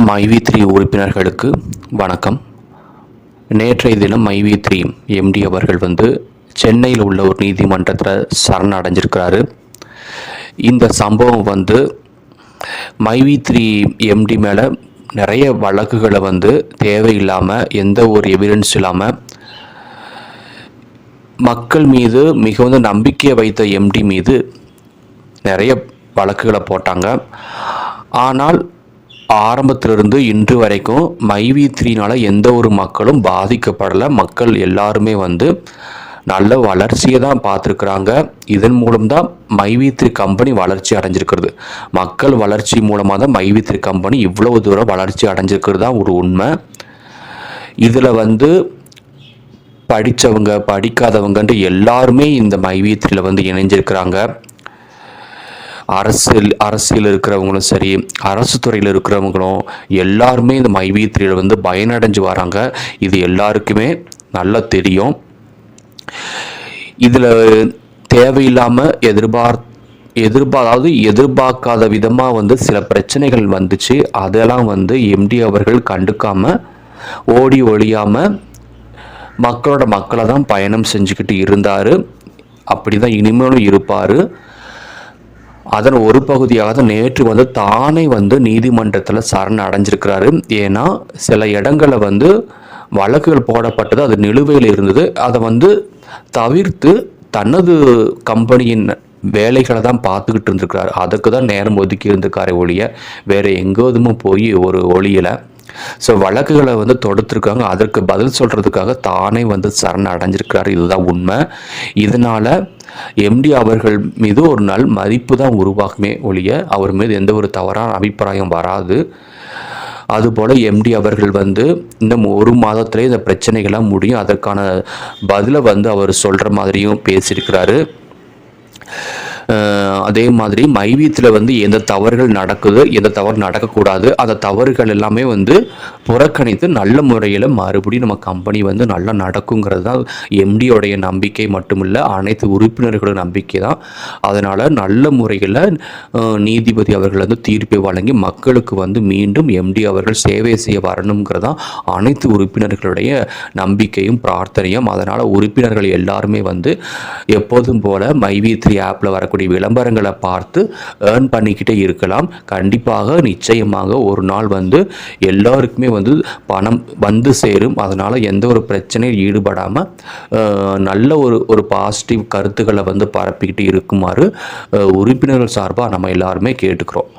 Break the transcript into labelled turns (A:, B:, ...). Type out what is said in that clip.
A: மைவி3 உறுப்பினர்களுக்கு வணக்கம். நேற்றைய தினம் மைவி3 எம்டி அவர்கள் சென்னையில் உள்ள ஒரு நீதிமன்றத்தில் சரணடைஞ்சிருக்கிறாரு. இந்த சம்பவம் மைவி3 எம்டி மேலே நிறைய வழக்குகளை தேவையில்லாமல் எந்த ஒரு எவிடன்ஸ் இல்லாமல் மக்கள் மீது மிகுந்த நம்பிக்கை வைத்த எம்டி மீது நிறைய வழக்குகளை போட்டாங்க. ஆனால் ஆரம்பத்திலிருந்து இன்று வரைக்கும் மைவி3னால் எந்த ஒரு மக்களும் பாதிக்கப்படலை. மக்கள் எல்லாருமே நல்ல வளர்ச்சியை தான் பார்த்துருக்குறாங்க. இதன் மூலம்தான் மைவி3 கம்பெனி வளர்ச்சி அடைஞ்சிருக்கிறது. மக்கள் வளர்ச்சி மூலமாக தான் மைவி3 கம்பெனி இவ்வளவு தூரம் வளர்ச்சி அடைஞ்சிருக்கிறது தான் ஒரு உண்மை. இதில் படித்தவங்க படிக்காதவங்கன்ட்டு எல்லாருமே இந்த மைவி3ல இணைஞ்சிருக்கிறாங்க. அரசியல் இருக்கிறவங்களும் சரி, அரசு துறையில் இருக்கிறவங்களும் எல்லாருமே இந்த மைவி3ல பயனடைஞ்சு வராங்க. இது எல்லாருக்குமே நல்லா தெரியும். இதில் தேவையில்லாமல் எதிர்பார்க்காத விதமாக சில பிரச்சனைகள் வந்துச்சு. அதெல்லாம் எம்டி அவர்கள் கண்டுக்காமல் ஓடி ஒழியாமல் மக்களை தான் பயணம் செஞ்சுக்கிட்டு இருந்தார். அப்படி தான் இனிமேலும் இருப்பார். அதன் ஒரு பகுதியாக தான் நேற்று தானே நீதிமன்றத்தில் சரண் அடைஞ்சிருக்கிறாரு. ஏன்னா சில இடங்களில் வழக்குகள் போடப்பட்டது, அது நிலுவையில் இருந்தது. அதை தவிர்த்து தனது கம்பெனியின் வேலைகளை தான் பார்த்துக்கிட்டு இருந்திருக்கிறார். அதுக்கு தான் நேரம் ஒதுக்கி இருந்திருக்காரு ஒழிய வேறு எங்கேதுமே போய் ஒரு ஒளியில். ஸோ வழக்குகளை தொடுத்துருக்காங்க. அதற்கு பதில் சொல்கிறதுக்காக தானே சரண் அடைஞ்சிருக்கிறார். இதுதான் உண்மை. இதனால் எம்டி அவர்கள் மீது ஒரு நாள் மதிப்பு தான் உருவாகுமே ஒழிய அவர் மீது எந்த ஒரு தவறான அபிப்பிராயம் வராது. அதுபோல் எம்டி அவர்கள் இன்னும் ஒரு மாதத்திலே இந்த பிரச்சனைகள்லாம் முடியும். அதற்கான பதிலை அவர் சொல்கிற மாதிரியும் பேசியிருக்கிறாரு. அதே மாதிரி மைவி3ல எந்த தவறுகள் நடக்குது, எந்த தவறு நடக்கக்கூடாது, அந்த தவறுகள் எல்லாமே புறக்கணித்து நல்ல முறையில் மறுபடியும் நம்ம கம்பெனி நல்லா நடக்குங்கிறது தான் எம்டியோடைய நம்பிக்கை மட்டுமில்லை, அனைத்து உறுப்பினர்களோட நம்பிக்கை தான். அதனால் நல்ல முறையில் நீதிபதி அவர்கள் தீர்ப்பை வழங்கி மக்களுக்கு மீண்டும் எம்டி அவர்கள் சேவை செய்ய வரணுங்கிறது தான் அனைத்து உறுப்பினர்களுடைய நம்பிக்கையும் பிரார்த்தனையும். அதனால் உறுப்பினர்கள் எல்லாருமே எப்போதும் போல் மைவி3 ஆப்பில் வரக்கூடிய விளம்பரங்களை பார்த்து ஏர்ன் பண்ணிக்கிட்டே இருக்கலாம். கண்டிப்பாக நிச்சயமாக ஒரு நாள் எல்லாருக்குமே பணம் சேரும். அதனால் எந்த ஒரு பிரச்சனையும் ஈடுபடாமல் நல்ல ஒரு பாசிட்டிவ் கருத்துக்களை பரப்பிக்கிட்டு இருக்குமாறு உறுப்பினர்கள் சார்பாக நம்ம எல்லாருமே கேட்டுக்கிறோம்.